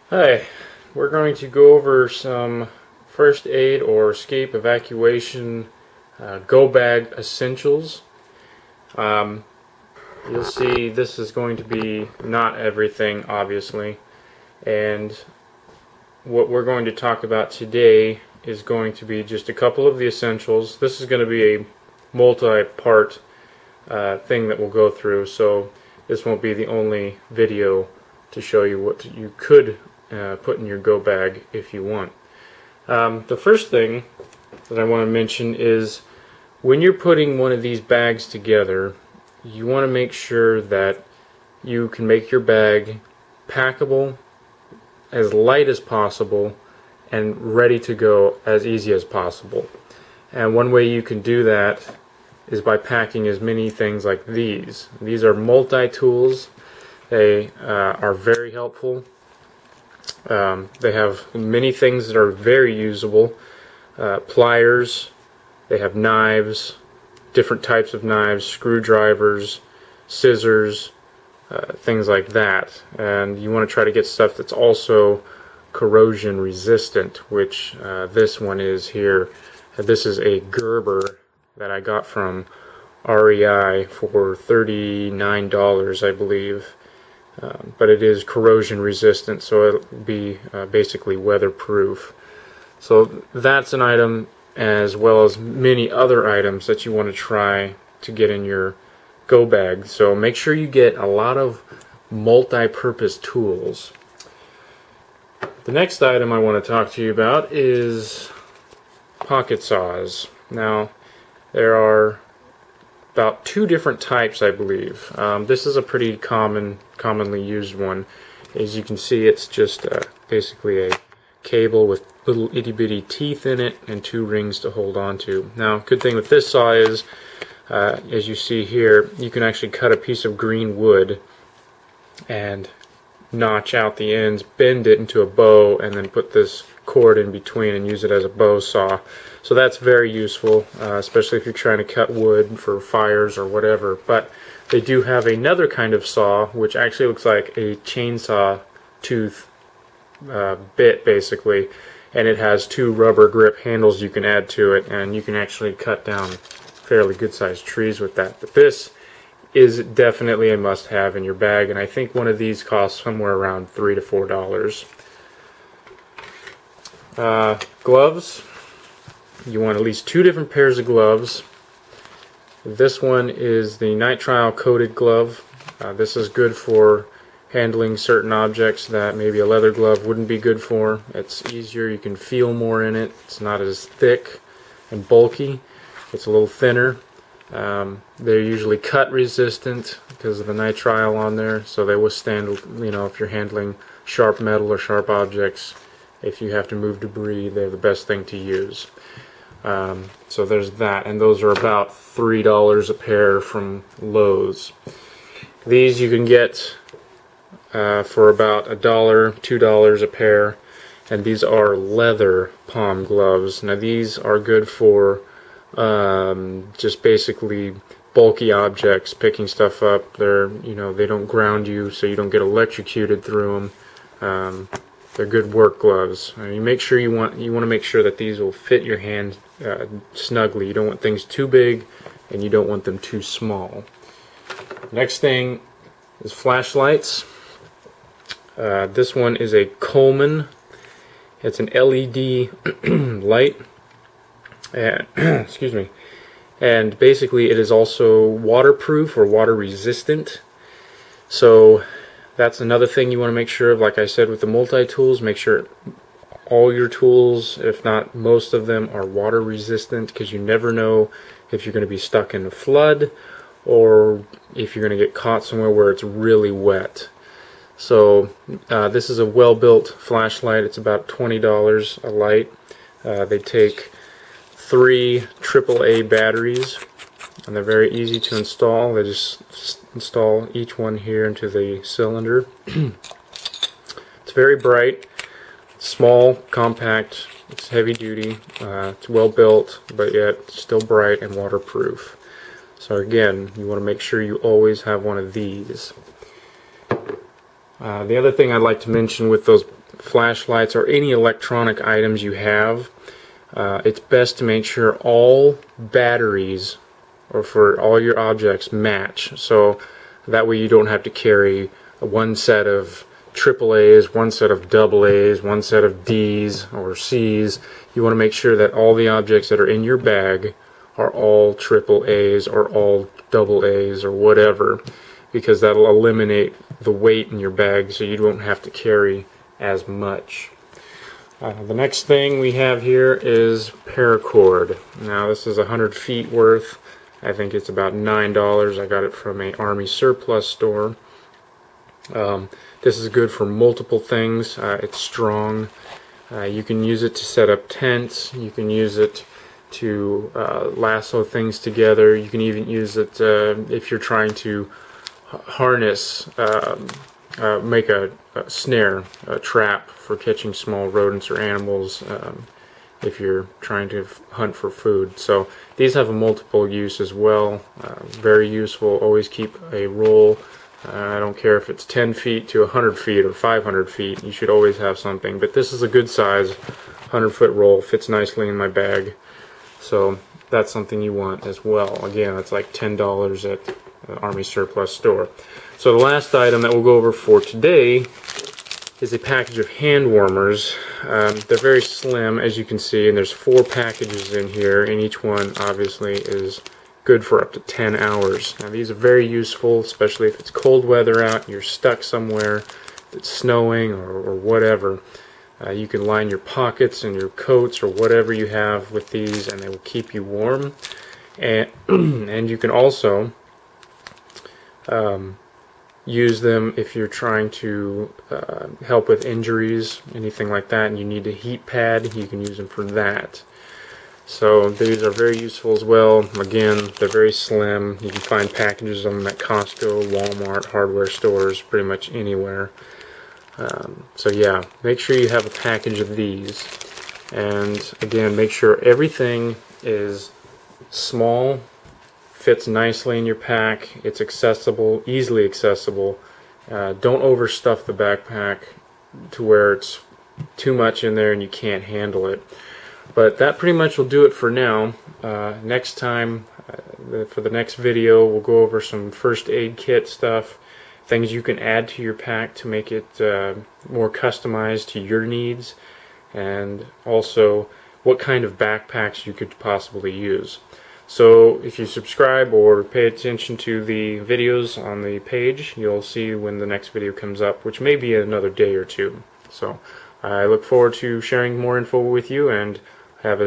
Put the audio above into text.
Hi, we're going to go over some first aid or escape evacuation Gobag essentials. You'll see this is going to be not everything, obviously, and what we're going to talk about today is going to be just a couple of the essentials. This is going to be a multi-part thing that we'll go through, so this won't be the only video to show you what you could put in your go bag if you want. The first thing that I want to mention is when you're putting one of these bags together, you want to make sure that you can make your bag packable, as light as possible, and ready to go as easy as possible. And one way you can do that is by packing as many things like these. These are multi-tools. They are very helpful. They have many things that are very usable. Pliers, they have knives, different types of knives, screwdrivers, scissors, things like that. And you want to try to get stuff that's also corrosion resistant, which this one is here. This is a Gerber that I got from REI for $39, I believe. But it is corrosion resistant, so it'll be basically weatherproof. So that's an item, as well as many other items that you want to try to get in your go bag. So make sure you get a lot of multi-purpose tools. The next item I want to talk to you about is pocket saws. Now, there are about two different types, I believe. This is a pretty commonly used one. As you can see, it's just basically a cable with little itty-bitty teeth in it and two rings to hold on to. Now, good thing with this saw is, as you see here, you can actually cut a piece of green wood and notch out the ends, bend it into a bow, and then put this cord in between and use it as a bow saw. So that's very useful, especially if you're trying to cut wood for fires or whatever. But they do have another kind of saw, which actually looks like a chainsaw tooth bit, basically, and it has two rubber grip handles you can add to it, and you can actually cut down fairly good-sized trees with that. But this is definitely a must-have in your bag, and I think one of these costs somewhere around $3 to $4. Gloves. You want at least two different pairs of gloves. This one is the nitrile coated glove. This is good for handling certain objects that maybe a leather glove wouldn't be good for. It's easier, you can feel more in it. It's not as thick and bulky. It's a little thinner. They're usually cut resistant because of the nitrile on there, so they withstand, if you're handling sharp metal or sharp objects. If you have to move debris, they're the best thing to use. So there's that, and those are about $3 a pair from Lowe's. These you can get for about $1, $2 a pair, and these are leather palm gloves. Now these are good for just basically bulky objects, picking stuff up. They're, they don't ground you, so you don't get electrocuted through them. They're good work gloves. You make sure you want to make sure that these will fit your hand snugly. You don't want things too big, and you don't want them too small. Next thing is flashlights. This one is a Coleman. It's an LED light. Excuse me. And basically, it is also waterproof or water resistant. So that's another thing you want to make sure of. Like I said, with the multi-tools, make sure all your tools, if not most of them, are water resistant, because you never know if you're going to be stuck in a flood or if you're going to get caught somewhere where it's really wet. So this is a well-built flashlight. It's about $20 a light. They take 3 AAA batteries, and they're very easy to install. They just install each one here into the cylinder. It's very bright, small, compact, it's heavy duty, it's well built, but yet still bright and waterproof. So again, you want to make sure you always have one of these. The other thing I'd like to mention with those flashlights or any electronic items you have, it's best to make sure all batteries or for all your objects match, so that way you don't have to carry one set of AAAs, one set of AAs, one set of Ds or Cs. You want to make sure that all the objects that are in your bag are all AAAs or all AAs or whatever, because that'll eliminate the weight in your bag so you don't have to carry as much. The next thing we have here is paracord. Now this is 100 feet worth. I think it's about $9. I got it from a Army surplus store. This is good for multiple things. It's strong. You can use it to set up tents. You can use it to lasso things together. You can even use it if you're trying to harness, make a snare, a trap for catching small rodents or animals if you're trying to hunt for food. So these have a multiple use as well. Very useful. Always keep a roll. I don't care if it's 10 feet to 100 feet or 500 feet. You should always have something. But this is a good size 100-foot roll. Fits nicely in my bag. So that's something you want as well. Again, it's like $10 at the Army surplus store. So the last item that we'll go over for today is a package of hand warmers. They're very slim, as you can see, and there's 4 packages in here, and each one obviously is good for up to 10 hours. Now these are very useful, especially if it's cold weather out and you're stuck somewhere, if it's snowing or whatever. You can line your pockets and your coats or whatever you have with these, and they will keep you warm. And, and you can also use them if you're trying to help with injuries, anything like that, and you need a heat pad. You can use them for that. So these are very useful as well. Again, they're very slim. You can find packages of them at Costco, Walmart, hardware stores, pretty much anywhere. So yeah, make sure you have a package of these. And again, make sure everything is small, fits nicely in your pack, it's accessible, easily accessible. Don't overstuff the backpack to where it's too much in there and you can't handle it. But that pretty much will do it for now. Next time, for the next video, we'll go over some first aid kit stuff, things you can add to your pack to make it more customized to your needs, and also what kind of backpacks you could possibly use. So if you subscribe or pay attention to the videos on the page, you'll see when the next video comes up, which may be another day or two. So I look forward to sharing more info with you, and have a